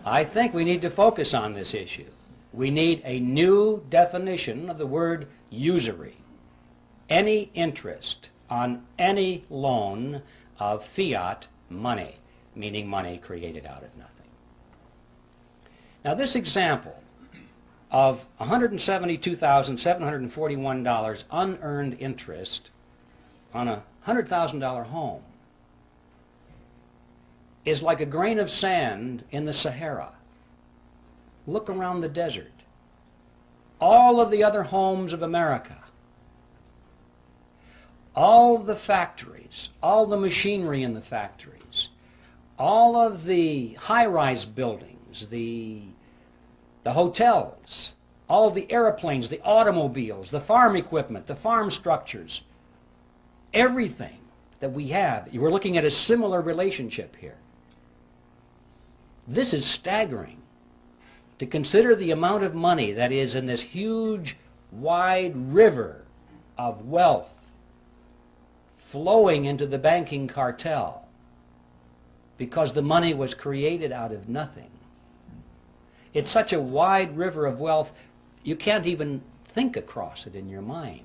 I think we need to focus on this issue. We need a new definition of the word usury. Any interest on any loan of fiat money, meaning money created out of nothing. Now this example of $172,741 unearned interest on a $100,000 home is like a grain of sand in the Sahara. Look around the desert. All of the other homes of America, all the factories, all the machinery in the factories, all of the high-rise buildings, the hotels, all the airplanes, the automobiles, the farm equipment, the farm structures, everything that we have, we're looking at a similar relationship here. This is staggering. To consider the amount of money that is in this huge, wide river of wealth flowing into the banking cartel because the money was created out of nothing. It's such a wide river of wealth, you can't even think across it in your mind.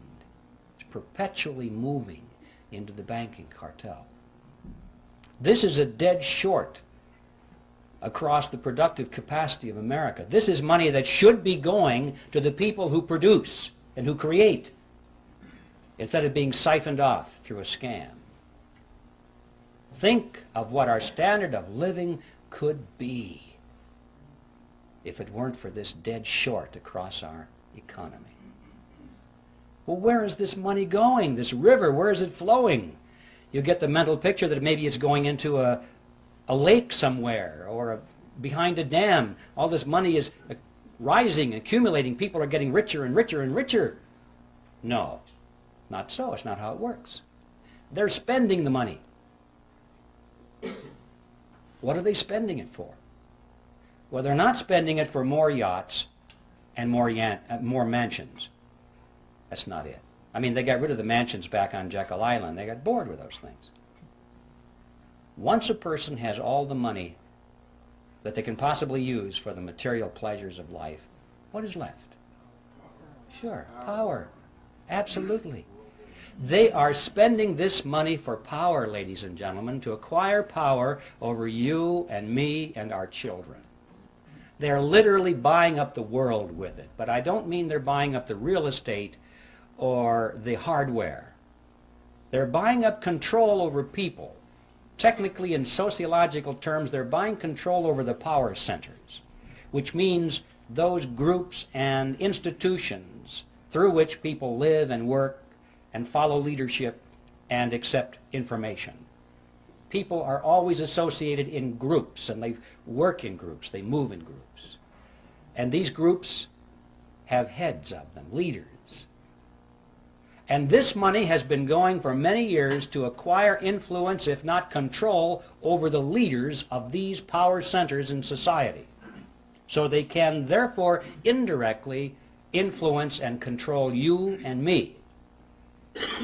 It's perpetually moving into the banking cartel. This is a dead short across the productive capacity of America. This is money that should be going to the people who produce and who create, instead of being siphoned off through a scam. Think of what our standard of living could be if it weren't for this dead short across our economy. Well, where is this money going? This river, where is it flowing? You get the mental picture that maybe it's going into a lake somewhere or behind a dam. All this money is rising, accumulating. People are getting richer and richer and richer. No, not so. It's not how it works. They're spending the money. What are they spending it for? Well, they're not spending it for more yachts and more mansions. That's not it. I mean, they got rid of the mansions back on Jekyll Island. They got bored with those things. Once a person has all the money that they can possibly use for the material pleasures of life, what is left? Sure, power. Absolutely. They are spending this money for power, ladies and gentlemen, to acquire power over you and me and our children. They're literally buying up the world with it. But I don't mean they're buying up the real estate or the hardware. They're buying up control over people. Technically, in sociological terms, they're buying control over the power centers, which means those groups and institutions through which people live and work and follow leadership and accept information. People are always associated in groups, and they work in groups, they move in groups. And these groups have heads of them, leaders. And this money has been going for many years to acquire influence, if not control, over the leaders of these power centers in society. So they can therefore indirectly influence and control you and me.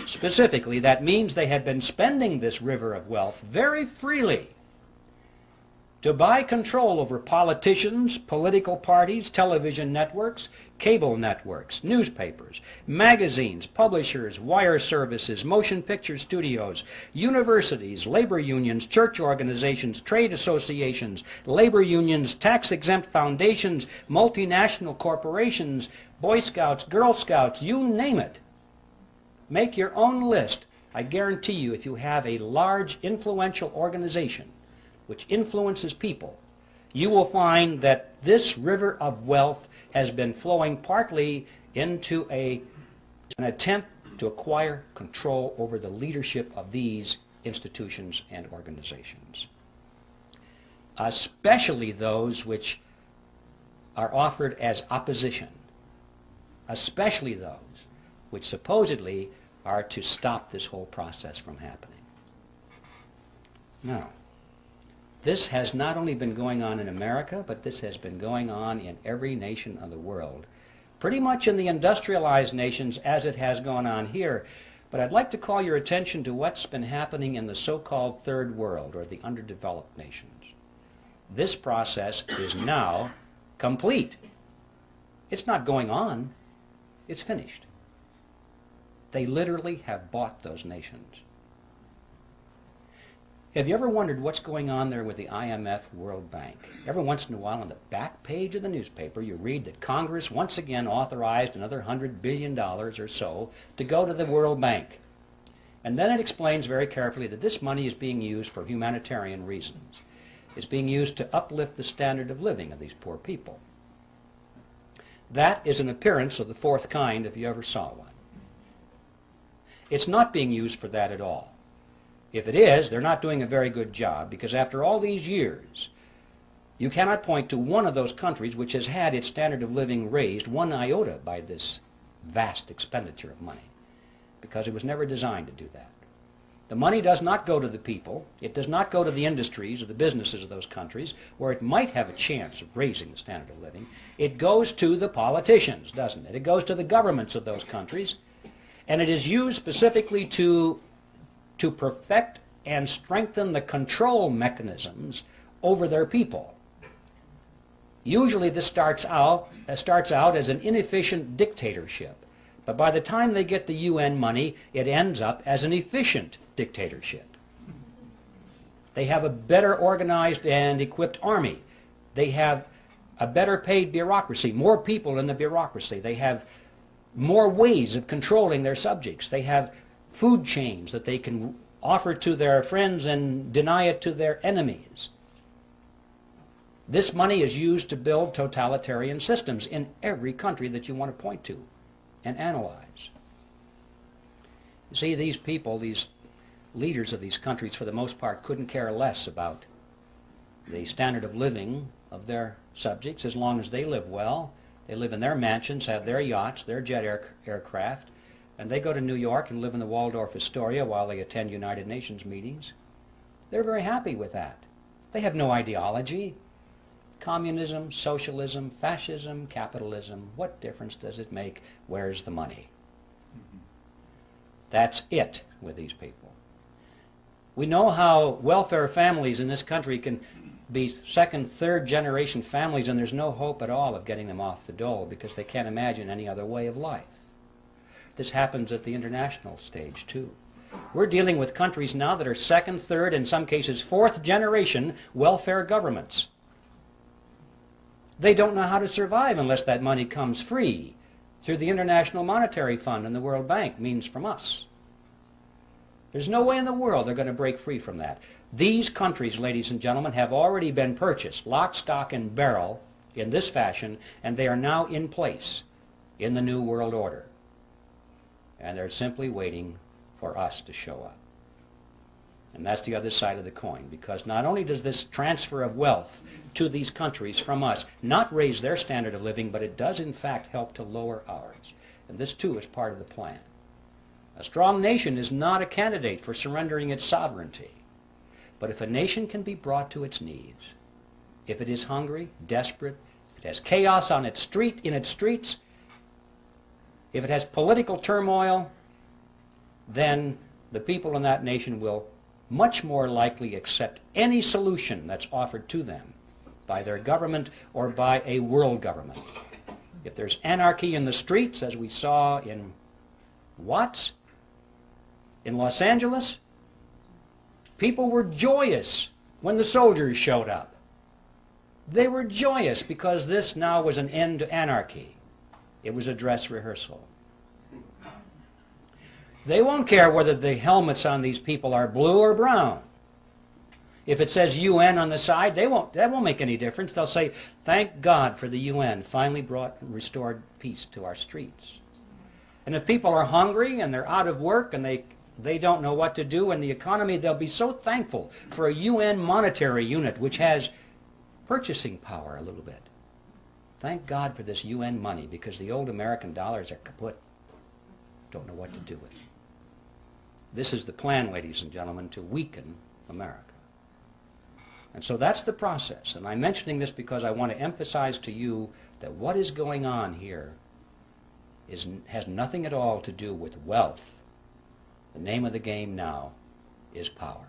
Specifically, that means they have been spending this river of wealth very freely to buy control over politicians, political parties, television networks, cable networks, newspapers, magazines, publishers, wire services, motion picture studios, universities, labor unions, church organizations, trade associations, labor unions, tax-exempt foundations, multinational corporations, Boy Scouts, Girl Scouts, you name it. Make your own list. I guarantee you, if you have a large, influential organization which influences people, you will find that this river of wealth has been flowing partly into an attempt to acquire control over the leadership of these institutions and organizations, especially those which are offered as opposition, especially those which supposedly are to stop this whole process from happening. Now, this has not only been going on in America, but this has been going on in every nation of the world, pretty much in the industrialized nations as it has gone on here. But I'd like to call your attention to what's been happening in the so-called third world, or the underdeveloped nations. This process is now complete. It's not going on. It's finished. They literally have bought those nations. Have you ever wondered what's going on there with the IMF, World Bank? Every once in a while on the back page of the newspaper you read that Congress once again authorized another $100 billion or so to go to the World Bank. And then it explains very carefully that this money is being used for humanitarian reasons. It's being used to uplift the standard of living of these poor people. That is an appearance of the fourth kind if you ever saw one. It's not being used for that at all. If it is, they're not doing a very good job, because after all these years, you cannot point to one of those countries which has had its standard of living raised one iota by this vast expenditure of money, because it was never designed to do that. The money does not go to the people. It does not go to the industries or the businesses of those countries where it might have a chance of raising the standard of living. It goes to the politicians, doesn't it? It goes to the governments of those countries, and it is used specifically to perfect and strengthen the control mechanisms over their people. Usually this starts out as an inefficient dictatorship, but by the time they get the UN money, it ends up as an efficient dictatorship. They have a better organized and equipped army. They have a better paid bureaucracy, more people in the bureaucracy. They have more ways of controlling their subjects. They have food chains that they can offer to their friends and deny it to their enemies. This money is used to build totalitarian systems in every country that you want to point to and analyze. You see, these people, these leaders of these countries, for the most part, couldn't care less about the standard of living of their subjects as long as they live well. They live in their mansions, have their yachts, their jet aircraft, and they go to New York and live in the Waldorf Astoria while they attend United Nations meetings. They're very happy with that. They have no ideology. Communism, socialism, fascism, capitalism, what difference does it make? Where's the money? That's it with these people. We know how welfare families in this country can be second, third generation families, and there's no hope at all of getting them off the dole because they can't imagine any other way of life. This happens at the international stage too. We're dealing with countries now that are second, third, in some cases fourth generation welfare governments. They don't know how to survive unless that money comes free through the International Monetary Fund and the World Bank, means from us. There's no way in the world they're going to break free from that. These countries, ladies and gentlemen, have already been purchased, lock, stock, and barrel, in this fashion, and they are now in place in the New World Order. And they're simply waiting for us to show up. And that's the other side of the coin, because not only does this transfer of wealth to these countries from us not raise their standard of living, but it does in fact help to lower ours. And this too is part of the plan. A strong nation is not a candidate for surrendering its sovereignty. But if a nation can be brought to its knees, if it is hungry, desperate, if it has chaos in its streets, if it has political turmoil, then the people in that nation will much more likely accept any solution that's offered to them by their government or by a world government. If there's anarchy in the streets, as we saw in Watts, in Los Angeles, people were joyous when the soldiers showed up. They were joyous because this now was an end to anarchy. It was a dress rehearsal. They won't care whether the helmets on these people are blue or brown. If it says UN on the side, that won't make any difference. They'll say, thank God for the UN finally brought and restored peace to our streets. And if people are hungry and they're out of work and they don't know what to do in the economy, they'll be so thankful for a UN monetary unit which has purchasing power a little bit. Thank God for this UN money, because the old American dollars are kaput. Don't know what to do with it. This is the plan, ladies and gentlemen, to weaken America. And so that's the process. And I'm mentioning this because I want to emphasize to you that what is going on here has nothing at all to do with wealth. The name of the game now is power.